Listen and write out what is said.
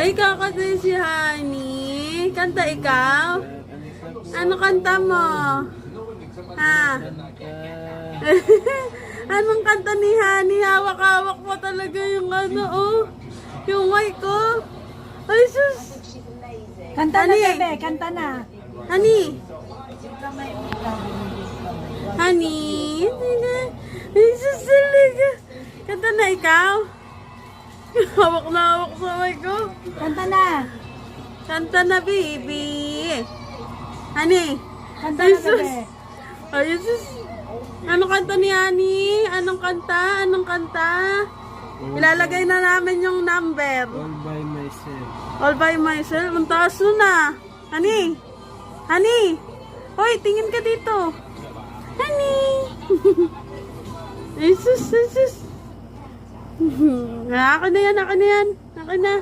Ay, kakatay si Honey. Kanta ikaw? Ano kanta mo? Ha? Anong kanta ni Honey? Hawak-hawak mo talaga yung ano, oh. Yung mic ko. Ay, sus. Kanta na, bebe. Kanta na. Honey. Honey. Ay, sus talaga. Kanta na ikaw? Hawak na hawak sa mic ko. Kanta na. Kanta na, baby. Honey. Kanta Ay, na, sus. bebe. Ay, sus. Anong kanta ni Honey? Anong kanta? Anong kanta? Ilalagay na namin yung number. All by myself. All by myself. Ang taas nun ah. Honey. Honey. Hoy, tingin ka dito. Honey. Ay, sus, ay, sus. Akin na yan, akin na yan. Akin na.